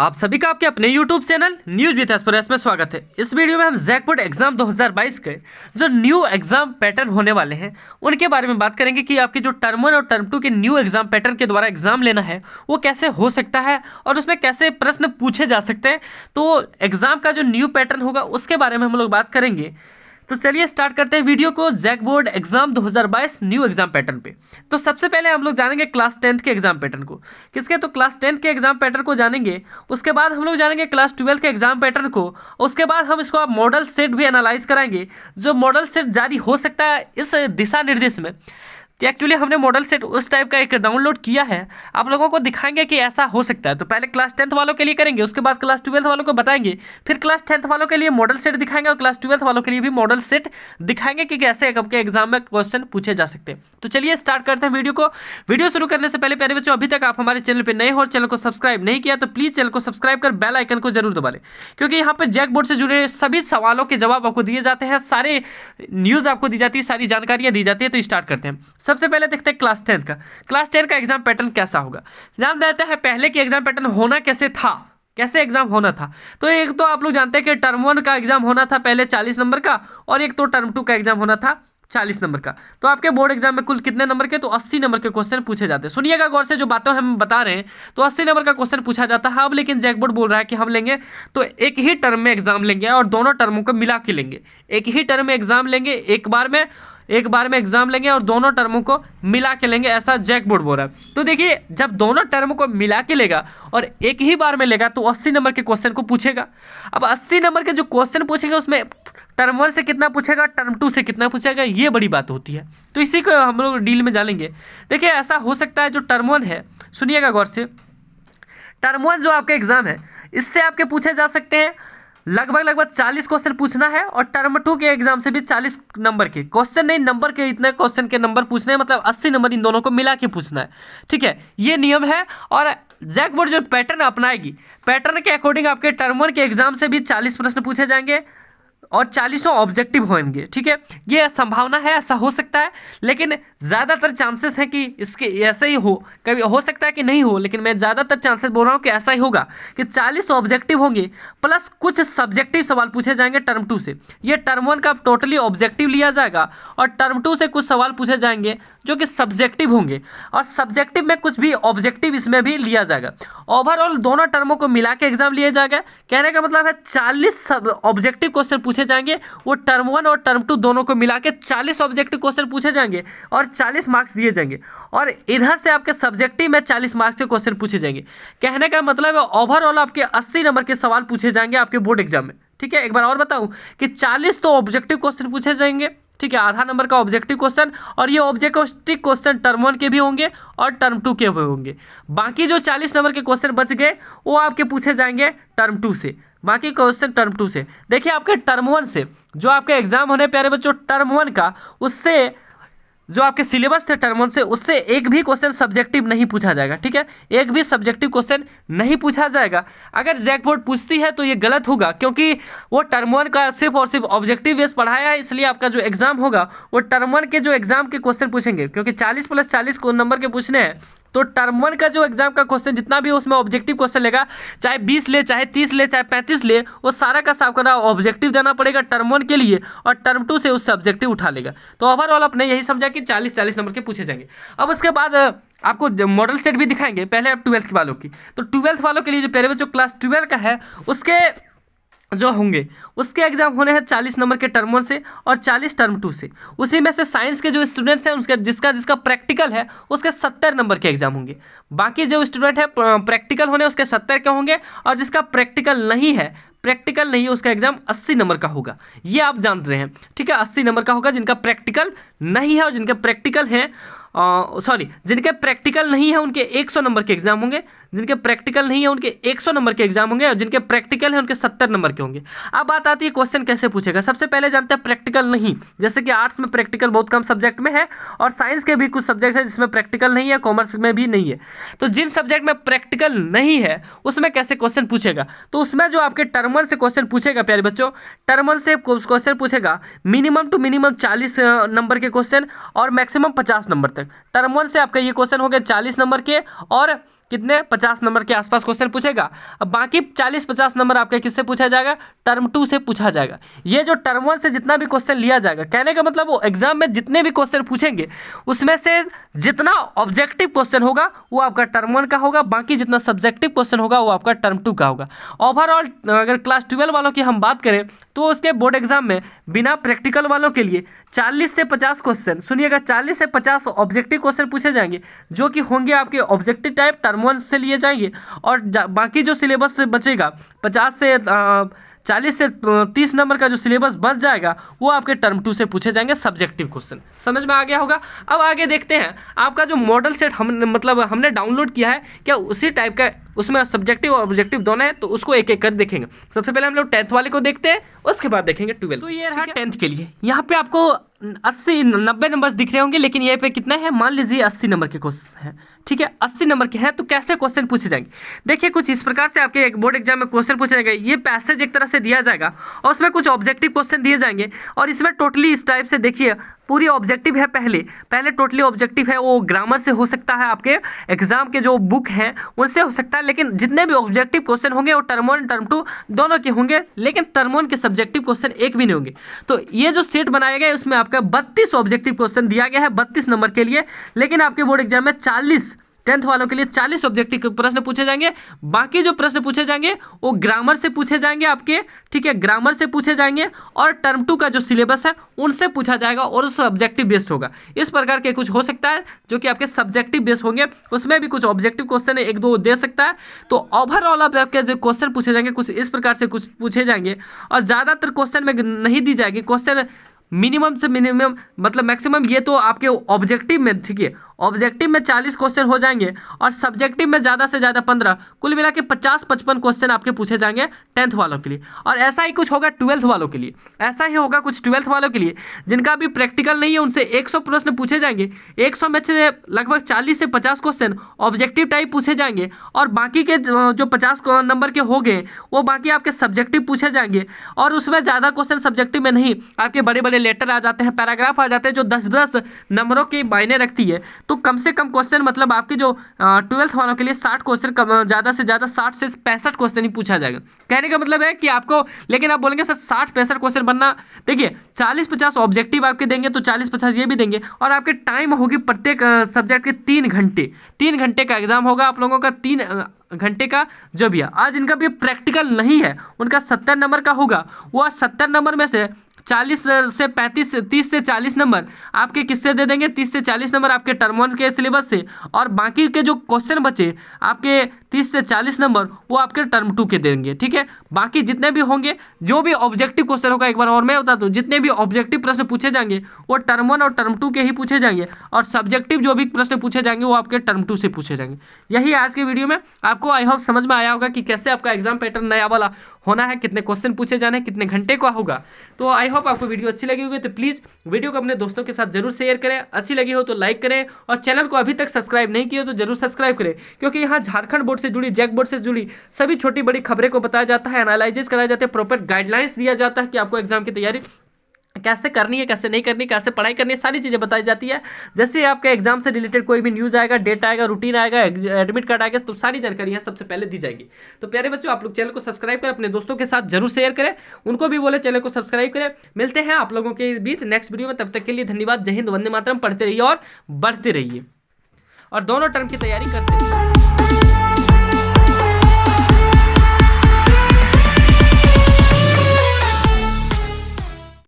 आप सभी का आपके अपने YouTube channel news with express में स्वागत है। इस वीडियो में हम जैक बोर्ड एग्जाम 2022 के जो न्यू एग्जाम पैटर्न होने वाले हैं उनके बारे में बात करेंगे कि आपकी जो टर्म 1 और टर्म 2 के न्यू एग्जाम पैटर्न के द्वारा एग्जाम लेना है वो कैसे हो सकता है और उसमें कैसे प्रश्न पूछे जा सकते हैं। तो एग्जाम का जो न्यू पैटर्न होगा उसके बारे में हम लोग बात करेंगे। तो चलिए स्टार्ट करते हैं वीडियो को JAC board exam 2022 new exam pattern पे। तो सबसे पहले हम लोग जानेंगे क्लास 10th के एग्जाम पैटर्न को। किसके? तो क्लास 10th के एग्जाम पैटर्न को जानेंगे। उसके बाद हम लोग जानेंगे क्लास 12 के एग्जाम पैटर्न को। उसके बाद हम इसको आप मॉडल सेट भी एनालाइज कराएंगे, जो मॉडल सेट जारी हो सकता है इस दिशा निर्देश में। कि एक्चुअली हमने मॉडल सेट उस टाइप का एक डाउनलोड किया है, आप लोगों को दिखाएंगे कि ऐसा हो सकता है। तो पहले क्लास 10th वालों के लिए करेंगे, उसके बाद क्लास 12th वालों को बताएंगे, फिर क्लास 10th वालों के लिए मॉडल सेट दिखाएंगे और क्लास 12th वालों के लिए भी मॉडल सेट दिखाएंगे कि कैसे आपके एग्जाम में क्वेश्चन पूछे जा सकते हैं। तो चलिए स्टार्ट करते हैं वीडियो को। वीडियो शुरू करने से पहले प्यारे बच्चों, अभी तक आप हमारे चैनल पर नए हो और चैनल को सब्सक्राइब नहीं किया तो प्लीज चैनल को सब्सक्राइब कर बेल आइकन को जरूर दबा लें, क्योंकि यहाँ पर जैक बोर्ड से जुड़े सभी सवालों के जवाब आपको दिए जाते हैं, सारे न्यूज आपको दी जाती है, सारी जानकारियां दी जाती है। तो स्टार्ट करते हैं। सबसे पहले देखते हैं क्लास 10 का एग्जाम पैटर्न कैसा होगा। जान लेते हैं पहले की एग्जाम पैटर्न होना कैसे था, कैसे एग्जाम होना था। तो एक तो आप लोग जानते हैं कि टर्म 1 का एग्जाम होना था पहले 40 नंबर का, और एक तो टर्म 2 का एग्जाम होना था 40 नंबर का। तो आपके बोर्ड एग्जाम में कुल कितने नंबर के? तो 80 नंबर के क्वेश्चन पूछे जाते हैं। सुनिएगा गौर से, जो बातें हम बता रहे हैं, तो 80 नंबर का क्वेश्चन पूछा जाता है। अब लेकिन जैक बोर्ड बोल रहा है कि हम लेंगे तो एक ही टर्म में एग्जाम लेंगे और दोनों टर्मों को मिला के लेंगे। एक ही टर्म में एग्जाम लेंगे, एक बार में एग्जाम लेंगे और दोनों टर्मों को मिला के लेंगे, ऐसा जैक बोर्ड बोल रहा है। तो देखिए, जब दोनों टर्म को मिला के लेगा और एक ही बार में लेगा तो 80 नंबर के क्वेश्चन को पूछेगा। अब 80 नंबर के जो क्वेश्चन पूछेंगे उसमें टर्म 1 से कितना पूछेगा, टर्म 2 से कितना पूछेगा, ये बड़ी बात होती है। तो इसी को हम लोग डील में जानेंगे। देखिए, ऐसा हो सकता है जो टर्म 1 है, सुनिएगा गौर से, टर्म 1 जो आपके एग्जाम है इससे आपके पूछे जा सकते हैं लगभग 40 क्वेश्चन पूछना है, और टर्म 2 के एग्जाम से भी 40 नंबर के क्वेश्चन, नहीं नंबर के, इतने क्वेश्चन के नंबर पूछने हैं, मतलब 80 नंबर इन दोनों को मिला के पूछना है। ठीक है, ये नियम है। और जैक बोर्ड जो पैटर्न अपनाएगी, पैटर्न के अकॉर्डिंग आपके टर्म 1 के एग्जाम से भी 40 प्रश्न पूछे जाएंगे और 40 ऑब्जेक्टिव होंगे। ठीक है, ये संभावना है, ऐसा हो सकता है, लेकिन ज़्यादातर चांसेस है कि इसके ऐसा ही हो। कभी हो सकता है कि नहीं हो, लेकिन मैं ज़्यादातर चांसेस बोल रहा हूँ कि ऐसा ही होगा कि 40 ऑब्जेक्टिव होंगे प्लस कुछ सब्जेक्टिव सवाल पूछे जाएंगे टर्म 2 से। ये टर्म 1 का टोटली ऑब्जेक्टिव लिया जाएगा और टर्म 2 से कुछ सवाल पूछे जाएंगे जो कि सब्जेक्टिव होंगे, और सब्जेक्टिव में कुछ भी ऑब्जेक्टिव इसमें भी लिया जाएगा। ओवरऑल दोनों टर्मों को मिला के एग्जाम लिया जाएगा। कहने का मतलब है 40 ऑब्जेक्टिव क्वेश्चन पूछे जाएंगे, वो टर्म 1 और टर्म 2 दोनों को मिला के 40 ऑब्जेक्टिव क्वेश्चन पूछे जाएंगे और 40 मार्क्स दिए जाएंगे, और इधर से आपके सब्जेक्टिव में 40 मार्क्स के क्वेश्चन पूछे जाएंगे। कहने का मतलब है ओवरऑल आपके 80 नंबर के सवाल पूछे जाएंगे आपके बोर्ड एग्जाम में। ठीक है, एक बार और बताऊं कि 40 तो ऑब्जेक्टिव क्वेश्चन पूछे जाएंगे, ठीक है, आधा नंबर का ऑब्जेक्टिव क्वेश्चन, और ये ऑब्जेक्टिव क्वेश्चन टर्म 1 के भी होंगे और टर्म 2 के भी होंगे। बाकी जो 40 नंबर के क्वेश्चन बच गए वो आपके पूछे जाएंगे टर्म 2 से, बाकी क्वेश्चन टर्म 2 से। देखिए, आपके टर्म 1 से जो आपके एग्जाम होने प्यारे बच्चों, टर्म 1 का, उससे जो आपके सिलेबस थे टर्म 1 से, उससे एक भी क्वेश्चन सब्जेक्टिव नहीं पूछा जाएगा। ठीक है, एक भी सब्जेक्टिव क्वेश्चन नहीं पूछा जाएगा। अगर जैक बोर्ड पूछती है तो ये गलत होगा, क्योंकि वो टर्म 1 का सिर्फ और सिर्फ ऑब्जेक्टिव बेस पढ़ाया है, इसलिए आपका जो एग्जाम होगा वो टर्म 1 के जो एग्जाम के क्वेश्चन पूछेंगे, क्योंकि 40 + 40 को नंबर के पूछने हैं। तो टर्म 1 का जो एग्जाम का क्वेश्चन जितना भी उसमें ऑब्जेक्टिव क्वेश्चन लेगा, चाहे 20 ले, चाहे 30 ले, चाहे 35 ले, वो सारा का सारा ऑब्जेक्टिव देना पड़ेगा टर्म 1 के लिए, और टर्म 2 से उससे ऑब्जेक्टिव उठा लेगा। तो ओवरऑल आपने यही समझा कि 40 नंबर के पूछे जाएंगे। अब उसके बाद आपको मॉडल सेट भी दिखाएंगे। पहले अब 12th वालों की, तो 12th वालों के लिए जो पहले बच्चों क्लास 12 का है उसके जो होंगे, उसके एग्जाम होने हैं 40 नंबर के टर्म 1 से और 40 टर्म 2 से। उसी में से साइंस के जो स्टूडेंट्स हैं उसके जिसका प्रैक्टिकल है उसके 70 नंबर के एग्जाम होंगे। बाकी जो स्टूडेंट है प्रैक्टिकल होने उसके 70 के होंगे, और जिसका प्रैक्टिकल नहीं है उसका एग्जाम 80 नंबर का होगा। ये आप जान रहे हैं। ठीक है, 80 नंबर का होगा जिनका प्रैक्टिकल नहीं है, और जिनके प्रैक्टिकल हैं जिनके प्रैक्टिकल नहीं है उनके 100 नंबर के एग्जाम होंगे, जिनके प्रैक्टिकल नहीं है उनके 100 नंबर के एग्जाम होंगे, और जिनके प्रैक्टिकल है उनके 70 नंबर के होंगे। अब बात आती है क्वेश्चन कैसे पूछेगा। सबसे पहले जानते हैं प्रैक्टिकल नहीं, जैसे कि आर्ट्स में प्रैक्टिकल बहुत कम सब्जेक्ट में है, और साइंस के भी कुछ सब्जेक्ट है जिसमें प्रैक्टिकल नहीं है, कॉमर्स में भी नहीं है। तो जिन सब्जेक्ट में प्रैक्टिकल नहीं है उसमें कैसे क्वेश्चन पूछेगा, तो उसमें जो आपके टर्म 1 से क्वेश्चन पूछेगा प्यारे बच्चों, टर्म 1 से क्वेश्चन पूछेगा मिनिमम टू मिनिमम 40 नंबर के क्वेश्चन और मैक्सिमम 50 नंबर तक। टर्म 1 से आपका ये क्वेश्चन हो गया 40 नंबर के और कितने 50 नंबर के आसपास क्वेश्चन पूछेगा। अब बाकी 40-50 नंबर आपके किससे पूछा जाएगा, टर्म 2 से पूछा जाएगा। ये जो टर्म 1 से जितना भी क्वेश्चन लिया जाएगा, कहने का मतलब वो एग्जाम में जितने भी क्वेश्चन पूछेंगे उसमें से जितना ऑब्जेक्टिव क्वेश्चन होगा वो आपका टर्म 1 का होगा, बाकी जितना सब्जेक्टिव क्वेश्चन होगा वो आपका टर्म 2 का होगा। ओवरऑल अगर क्लास 12 वालों की हम बात करें तो उसके बोर्ड एग्जाम में बिना प्रैक्टिकल वालों के लिए 40 से 50 क्वेश्चन, सुनिएगा 40 से 50 ऑब्जेक्टिव क्वेश्चन पूछे जाएंगे, जो कि होंगे आपके ऑब्जेक्टिव टाइप टर्म 1 से लिए जाएंगे। और बाकी जो सिलेबस से बचेगा 40 से 30 नंबर का जो सिलेबस बच जाएगा वो आपके टर्म 2 से पूछे जाएंगे सब्जेक्टिव क्वेश्चन। समझ में आ गया होगा। अब आगे देखते हैं आपका जो मॉडल सेट हमने डाउनलोड किया है, क्या उसी टाइप का उसमें सब्जेक्टिव और ऑब्जेक्टिव दोनों है, तो उसको एक एक कर देखेंगे। सबसे पहले हम लोग 10th वाले को देखते हैं, उसके बाद देखेंगे 12th। तो ये रहा 10th के लिए। यहाँ पे आपको 80-90 नंबर दिख रहे होंगे, लेकिन ये पे कितना है, मान लीजिए 80 नंबर के क्वेश्चन है, ठीक है 80 नंबर के हैं। तो कैसे क्वेश्चन पूछे जाएंगे, देखिए कुछ इस प्रकार से आपके एक बोर्ड एग्जाम में क्वेश्चन पूछे जाएंगे। ये पैसेज एक तरह से दिया जाएगा और उसमें कुछ ऑब्जेक्टिव क्वेश्चन दिए जाएंगे, और इसमें टोटली इस टाइप से देखिए पूरी ऑब्जेक्टिव है। पहले टोटली ऑब्जेक्टिव है, वो ग्रामर से हो सकता है, आपके एग्जाम के जो बुक हैं उनसे हो सकता है, लेकिन जितने भी ऑब्जेक्टिव क्वेश्चन होंगे वो टर्म 1 टर्म 2 दोनों के होंगे, लेकिन टर्म 1 के सब्जेक्टिव क्वेश्चन एक भी नहीं होंगे। तो ये जो सेट बनाया गया है उसमें आपका 32 ऑब्जेक्टिव क्वेश्चन दिया गया है 32 नंबर के लिए, लेकिन आपके बोर्ड एग्जाम में 40 10th वालों के लिए 40 ऑब्जेक्टिव प्रश्न पूछे जाएंगे। बाकी जो प्रश्न पूछे जाएंगे वो ग्रामर से पूछे जाएंगे आपके, ठीक है ग्रामर से पूछे जाएंगे, और टर्म 2 का जो सिलेबस है उनसे पूछा जाएगा, और उस सब्जेक्टिव बेस्ड होगा। इस प्रकार के कुछ हो सकता है जो कि आपके सब्जेक्टिव बेस्ड होंगे, उसमें भी कुछ ऑब्जेक्टिव क्वेश्चन एक दो दे सकता है। तो ओवरऑल आपके जो क्वेश्चन पूछे जाएंगे कुछ इस प्रकार से कुछ पूछे जाएंगे, और ज़्यादातर क्वेश्चन में नहीं दी जाएगी क्वेश्चन, मिनिमम से मिनिमम मतलब मैक्सिमम ये तो आपके ऑब्जेक्टिव में, ठीक है ऑब्जेक्टिव में 40 क्वेश्चन हो जाएंगे, और सब्जेक्टिव में ज़्यादा से ज़्यादा 15, कुल मिला के 50-55 क्वेश्चन आपके पूछे जाएंगे 10th वालों के लिए। और ऐसा ही कुछ होगा 12th वालों के लिए, ऐसा ही होगा कुछ 12th वालों के लिए, जिनका भी प्रैक्टिकल नहीं है उनसे 100 प्रश्न पूछे जाएंगे। 100 में से लगभग 40 से 50 क्वेश्चन ऑब्जेक्टिव टाइप पूछे जाएंगे, और बाकी के जो 50 नंबर के हो गए वो बाकी आपके सब्जेक्टिव पूछे जाएंगे। और उसमें ज़्यादा क्वेश्चन सब्जेक्टिव में नहीं, आपके बड़े बड़े लेटर आ जाते हैं, पैराग्राफ आ जाते हैं, जो 10-10 नंबरों की मायने रखती है। तो कम से कम क्वेश्चन मतलब आपके जो 12th वालों के लिए 60 क्वेश्चन, ज़्यादा से ज़्यादा 60 से 65 क्वेश्चन ही पूछा जाएगा। कहने का मतलब है कि आपको, लेकिन आप बोलेंगे सर 60-65 क्वेश्चन बनना, देखिए 40-50 ऑब्जेक्टिव आपके देंगे तो 40-50 ये भी देंगे, और आपके टाइम होगी प्रत्येक सब्जेक्ट के 3 घंटे। 3 घंटे का एग्जाम होगा आप लोगों का, 3 घंटे का जो भी है। आज इनका भी प्रैक्टिकल नहीं है, उनका 70 नंबर का होगा, वो 70 नंबर में से 40 से 35 30 से 40 नंबर आपके किससे दे देंगे, 30 से 40 नंबर आपके टर्म 1 के सिलेबस से, और बाकी के जो क्वेश्चन बचे आपके 30 से 40 नंबर वो आपके टर्म 2 के देंगे, ठीक है। बाकी जितने भी होंगे जो भी ऑब्जेक्टिव क्वेश्चन होगा, एक बार और मैं बता दूं, जितने भी ऑब्जेक्टिव प्रश्न पूछे जाएंगे वो टर्म 1 और टर्म 2 के ही पूछे जाएंगे, और सब्जेक्टिव जो भी प्रश्न पूछे जाएंगे वो आपके टर्म 2 से पूछे जाएंगे। यही आज के वीडियो में आपको आई होप समझ में आया होगा कि कैसे आपका एग्जाम पैटर्न नया वाला होना है, कितने क्वेश्चन पूछे जाने हैं, कितने घंटे का होगा। तो आई होप आपको वीडियो अच्छी लगी होगी, तो प्लीज़ वीडियो को अपने दोस्तों के साथ जरूर शेयर करें, अच्छी लगी हो तो लाइक करें, और चैनल को अभी तक सब्सक्राइब नहीं किया तो जरूर सब्सक्राइब करें, क्योंकि यहाँ झारखंड बोर्ड से जुड़ी, जैक बोर्ड से जुड़ी सभी छोटी बड़ी खबरें को बताया जाता है, एनालिसिस कराया जाता है, प्रॉपर गाइडलाइंस दिया जाता है कि आपको एग्जाम की तैयारी कैसे करनी है, कैसे नहीं करनी, कैसे पढ़ाई करनी है, सारी चीज़ें बताई जाती है। जैसे आपके एग्जाम से रिलेटेड कोई भी न्यूज़ आएगा, डेट आएगा, रूटीन आएगा, एडमिट कार्ड आएगा, तो सारी जानकारी यहाँ सबसे पहले दी जाएगी। तो प्यारे बच्चों, आप लोग चैनल को सब्सक्राइब करें, अपने दोस्तों के साथ जरूर शेयर करें, उनको भी बोले चैनल को सब्सक्राइब करें। मिलते हैं आप लोगों के बीच नेक्स्ट वीडियो में, तब तक के लिए धन्यवाद। जय हिंद, वंदे मातरम। पढ़ते रहिए और बढ़ते रहिए, और दोनों टर्म की तैयारी करते रहिए।